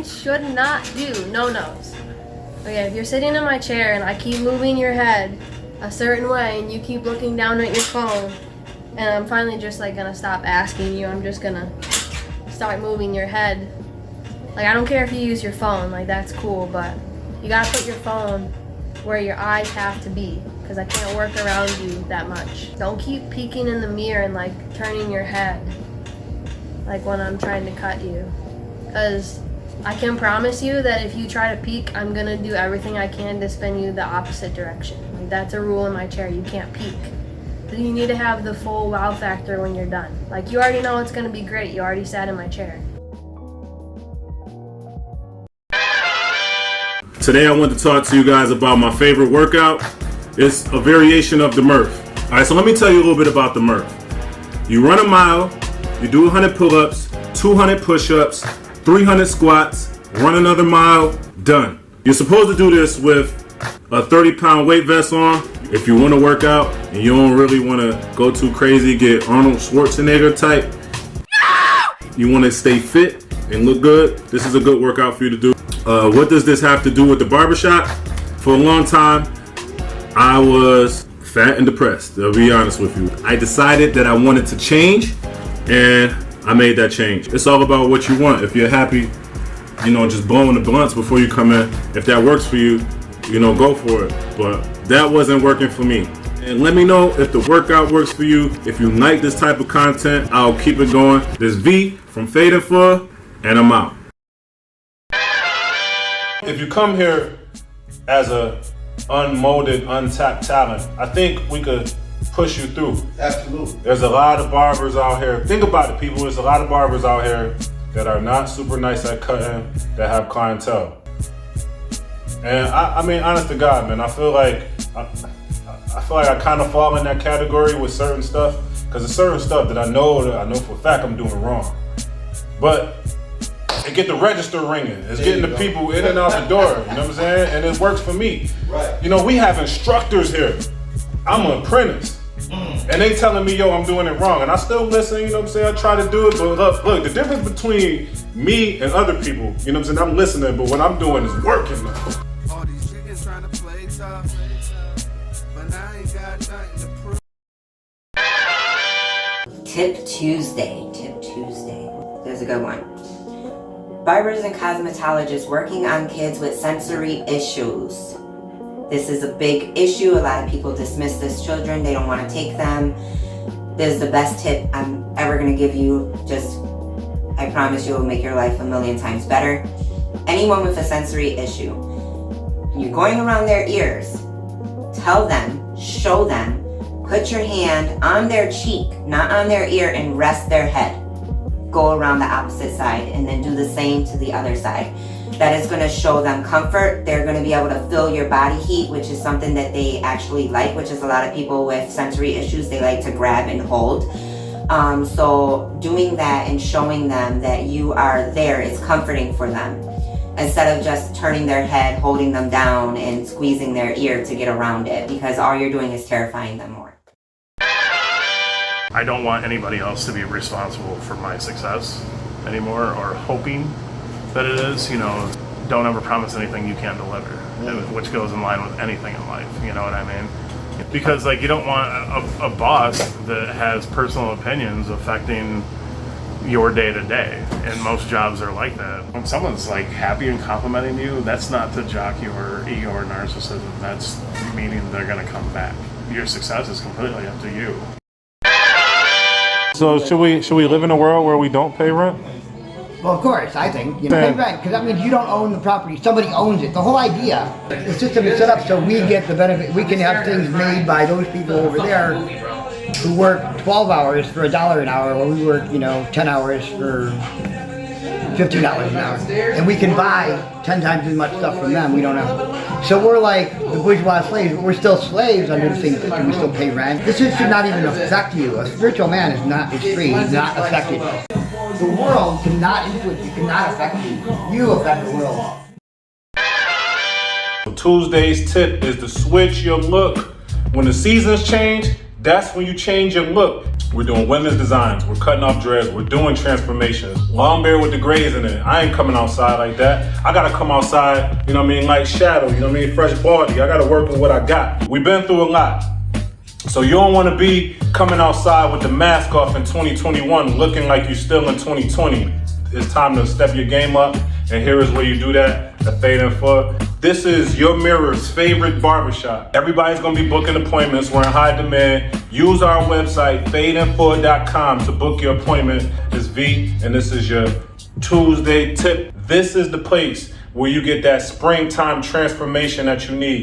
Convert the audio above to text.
mind should not do. No-nos. Okay, if you're sitting in my chair and I keep moving your head a certain way and you keep looking down at your phone, and I'm finally just like gonna stop asking you, I'm just gonna start moving your head. Like, I don't care if you use your phone, like that's cool, but you gotta put your phone where your eyes have to be, because I can't work around you that much. Don't keep peeking in the mirror and like turning your head like when I'm trying to cut you, because I can promise you that if you try to peek, I'm gonna do everything I can to spin you the opposite direction. Like, that's a rule in my chair, you can't peek. You need to have the full wow factor when you're done. Like, you already know it's gonna be great, you already sat in my chair. Today I want to talk to you guys about my favorite workout. It's a variation of the Murph. Alright, so let me tell you a little bit about the Murph. You run a mile, you do 100 pull-ups, 200 push-ups, 300 squats, run another mile, done. You're supposed to do this with a 30-pound weight vest on. If you want to work out and you don't really want to go too crazy, get Arnold Schwarzenegger type, you want to stay fit and look good, this is a good workout for you to do. What does this have to do with the barbershop? For a long time, I was fat and depressed, I'll be honest with you. I decided that I wanted to change, and I made that change. It's all about what you want. If you're happy, just blowing the blunts before you come in, if that works for you, go for it. But that wasn't working for me. And let me know if the workout works for you. If you like this type of content, I'll keep it going. This V from Fade and Full, and I'm out. If you come here as a unmolded, untapped talent, I think we could push you through. Absolutely. There's a lot of barbers out here. Think about it, people. There's a lot of barbers out here that are not super nice at cutting, that have clientele. And I mean, honest to God, man, I feel like I kind of fall in that category with certain stuff, because there's certain stuff that I know for a fact I'm doing wrong. But it get the register ringing. It's getting the people in and out the door. You know what I'm saying? And it works for me. Right. We have instructors here. I'm an apprentice. And they telling me, yo, I'm doing it wrong. And I still listen, you know what I'm saying? I try to do it, but look, the difference between me and other people, you know what I'm saying? I'm listening, but what I'm doing is working now. All these chickens trying to play tough, but now I ain't got nothing to prove. Tip Tuesday. There's a good one. Barbers and cosmetologists working on kids with sensory issues. This is a big issue. A lot of people dismiss these children. They don't want to take them. This is the best tip I'm ever going to give you. I promise you it will make your life a million times better. Anyone with a sensory issue, you're going around their ears, tell them, show them, put your hand on their cheek, not on their ear, and rest their head. Go around the opposite side and then do the same to the other side. That is going to show them comfort. They're going to be able to feel your body heat, which is something that they actually like, which is a lot of people with sensory issues, they like to grab and hold. So doing that and showing them that you are there is comforting for them, instead of just turning their head, holding them down, and squeezing their ear to get around it, because all you're doing is terrifying them more. I don't want anybody else to be responsible for my success anymore, or hoping that it is. Don't ever promise anything you can't deliver, which goes in line with anything in life, you know what I mean? Because you don't want a boss that has personal opinions affecting your day to day, and most jobs are like that. When someone's happy and complimenting you, that's not to jock your ego or narcissism. That's meaning they're gonna come back. Your success is completely up to you. So should we live in a world where we don't pay rent? Well, of course, I think. Pay rent, because that means you don't own the property. Somebody owns it. The whole idea, the system is set up so we get the benefit. We can have things made by those people over there who work 12 hours for $1 an hour, while we work, 10 hours for $15 an hour. And we can buy 10 times as much stuff from them. We don't have. So we're like the bourgeois slaves, but we're still slaves under the same system. We still pay rent. This should not even affect you. A spiritual man is free. He's not affected. The world cannot influence you, cannot affect you. You affect the world. So Tuesday's tip is to switch your look. When the seasons change, that's when you change your look. We're doing women's designs. We're cutting off dreads. We're doing transformations. Long beard with the grays in it. I ain't coming outside like that. I gotta come outside, you know what I mean, like Shadow, you know what I mean, fresh baldy. I gotta work with what I got. We've been through a lot. So you don't wanna be coming outside with the mask off in 2021 looking like you're still in 2020. It's time to step your game up, and here is where you do that, at Fade and Foot. This is your mirror's favorite barbershop. Everybody's gonna be booking appointments. We're in high demand. Use our website, fadeandfoot.com, to book your appointment. It's V, and this is your Tuesday tip. This is the place where you get that springtime transformation that you need.